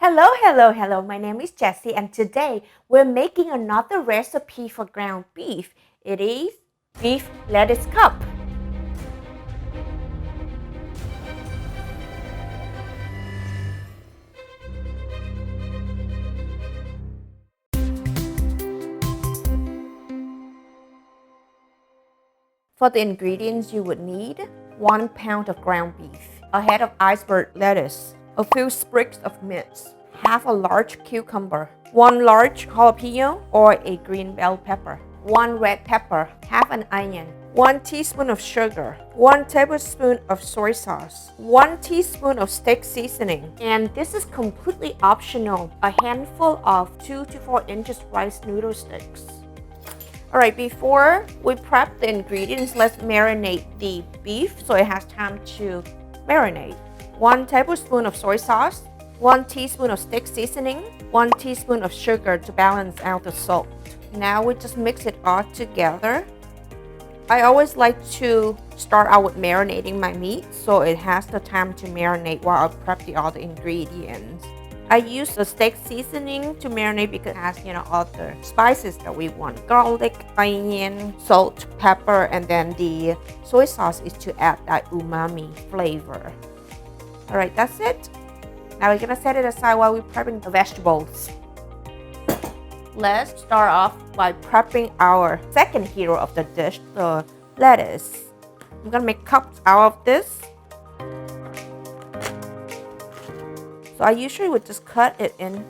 Hello. My name is Jessie, and today we're making another recipe for ground beef. It is beef lettuce cup. For the ingredients you would need: 1 pound of ground beef, a head of iceberg lettuce, a few sprigs of mint, half a large cucumber, 1 large jalapeno or a green bell pepper, 1 red pepper, half an onion, 1 teaspoon of sugar, 1 tablespoon of soy sauce, 1 teaspoon of steak seasoning, and this is completely optional, a handful of 2 to 4 inches rice noodle sticks. Alright, before we prep the ingredients, let's marinate the beef so it has time to marinate. 1 tablespoon of soy sauce, 1 teaspoon of steak seasoning, 1 teaspoon of sugar to balance out the salt. Now we just mix it all together. I always like to start out with marinating my meat so it has the time to marinate while I prep the other ingredients. I use the steak seasoning to marinate because it has, all the spices that we want. Garlic, onion, salt, pepper, and then the soy sauce is to add that umami flavor. Alright, that's it. Now we're gonna set it aside while we're prepping the vegetables. Let's start off by prepping our second hero of the dish, the lettuce. I'm gonna make cups out of this. So I usually would just cut it in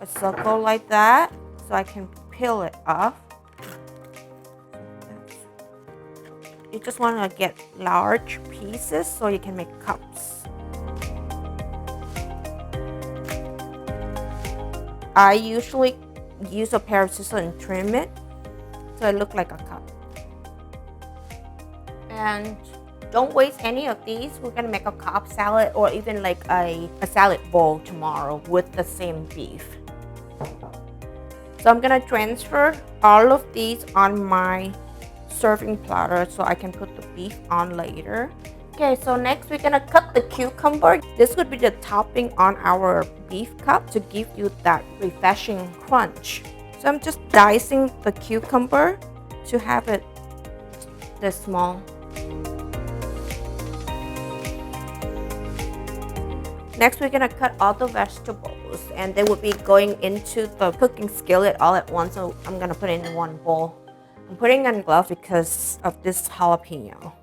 a circle like that so I can peel it off. You just want to get large pieces so you can make cups. I usually use a pair of scissors and trim it so it looks like a cup. And don't waste any of these. We're gonna make a Cobb salad or even like a salad bowl tomorrow with the same beef. So I'm gonna transfer all of these on my serving platter so I can put the beef on later. Okay, so next we're gonna cut the cucumber. This would be the topping on our beef cup to give you that refreshing crunch. So I'm just dicing the cucumber to have it this small. Next, we're gonna cut all the vegetables and they will be going into the cooking skillet all at once, so I'm gonna put it in one bowl. I'm putting on gloves because of this jalapeno.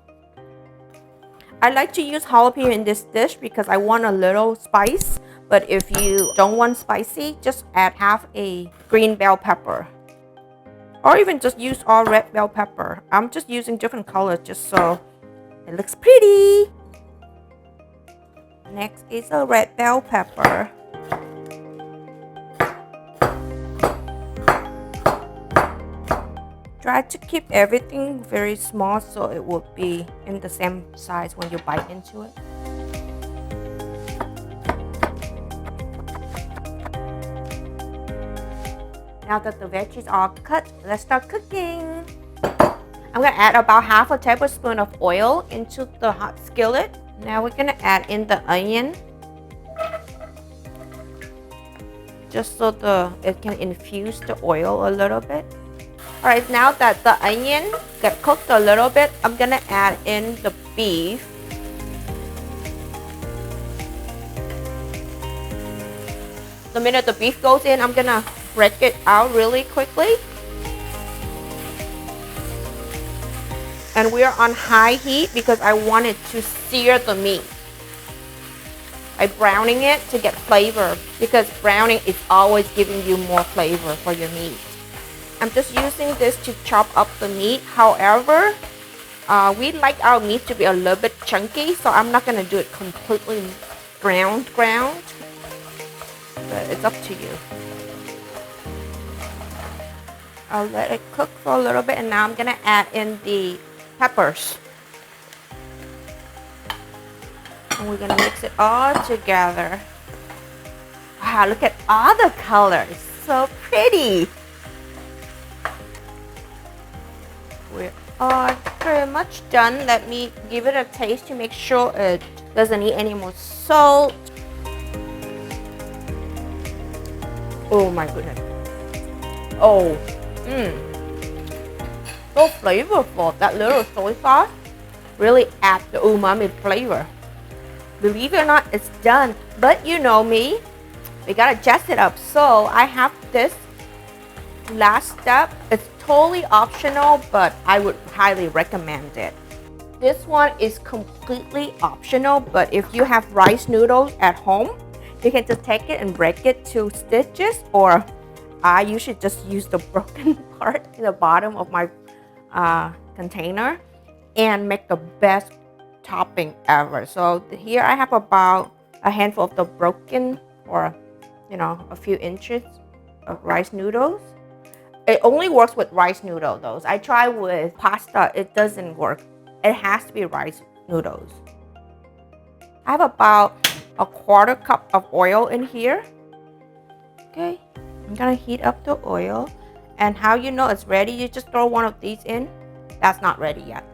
I like to use jalapeno in this dish because I want a little spice, but if you don't want spicy, just add half a green bell pepper. Or even just use all red bell pepper. I'm just using different colors just so it looks pretty. Next is a red bell pepper. Try to keep everything very small so it will be in the same size when you bite into it. Now that the veggies are cut, let's start cooking. I'm going to add about half a tablespoon of oil into the hot skillet. Now we're going to add in the onion just so it can infuse the oil a little bit. Alright, now that the onion got cooked a little bit, I'm going to add in the beef. The minute the beef goes in, I'm going to break it out really quickly. And we are on high heat because I wanted to sear the meat. I'm browning it to get flavor because browning is always giving you more flavor for your meat. I'm just using this to chop up the meat. However, we like our meat to be a little bit chunky, so I'm not going to do it completely ground. But it's up to you. I'll let it cook for a little bit, and now I'm going to add in the peppers. And we're going to mix it all together. Wow, look at all the colors. So pretty. We're all pretty much done. Let me give it a taste to make sure it doesn't need any more salt. Oh my goodness. Oh, so flavorful. That little soy sauce really adds the umami flavor. Believe it or not, it's done. But you know me, we gotta jazz it up. So I have this last step. It's totally optional, but I would highly recommend it. This one is completely optional, but if you have rice noodles at home, you can just take it and break it to stitches, or I usually just use the broken part in the bottom of my container and make the best topping ever. So here I have about a handful of the broken, or a few inches of rice noodles. It only works with rice noodle though. I try with pasta, it doesn't work. It has to be rice noodles. I have about a 1/4 cup of oil in here. Okay, I'm gonna heat up the oil, and how you know it's ready, you just throw one of these in. That's not ready yet.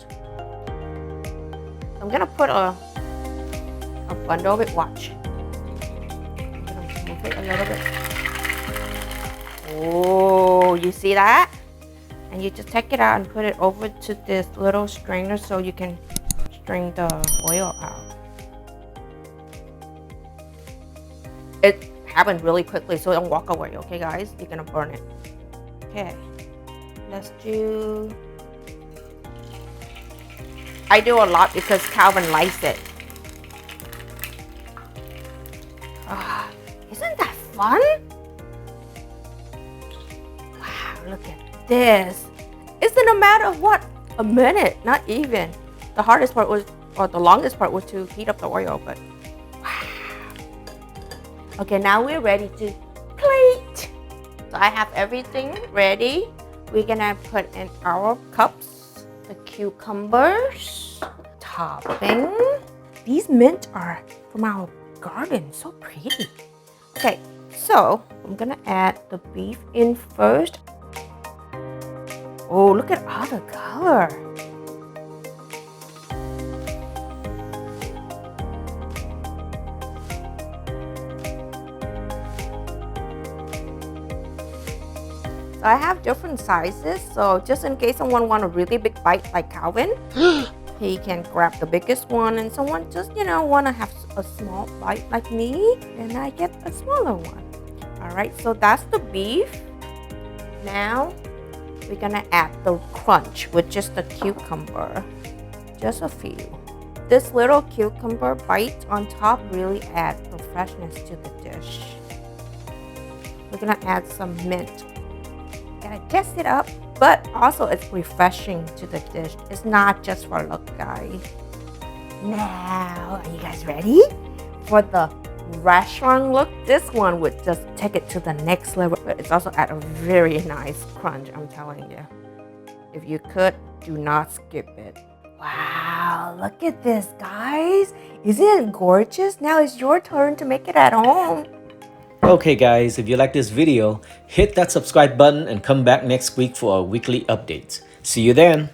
I'm gonna put a bundle of it. Watch. I'm gonna move it a little bit. Oh, you see that? And you just take it out and put it over to this little strainer so you can strain the oil out. It happens really quickly, so don't walk away, okay guys? You're gonna burn it. Okay, let's do... I do a lot because Calvin likes it. Isn't that fun? Wow, look at this. It's in a matter of what? A minute, not even. The hardest part was, or the longest part was to heat up the oil, but wow. Okay, now we're ready to plate. So I have everything ready. We're gonna put in our cups, the cucumbers, topping. These mint are from our garden, so pretty. Okay, so I'm gonna add the beef in first. Oh, look at all the color. So I have different sizes, so just in case someone wants a really big bite like Calvin, he can grab the biggest one, and someone just, want to have a small bite like me, then I get a smaller one. All right, so that's the beef. Now we're gonna add the crunch with just the cucumber, just a few. This little cucumber bite on top really adds the freshness to the dish. We're gonna add some mint. Gotta test it up, but also it's refreshing to the dish. It's not just for look, guys. Now, are you guys ready for the restaurant look? This one would just take it to the next level, but it's also at a very nice crunch, I'm telling you. If you could, do not skip it. Wow, look at this, guys. Isn't it gorgeous? Now it's your turn to make it at home. Okay guys, if you like this video, hit that subscribe button and come back next week for our weekly updates. See you then!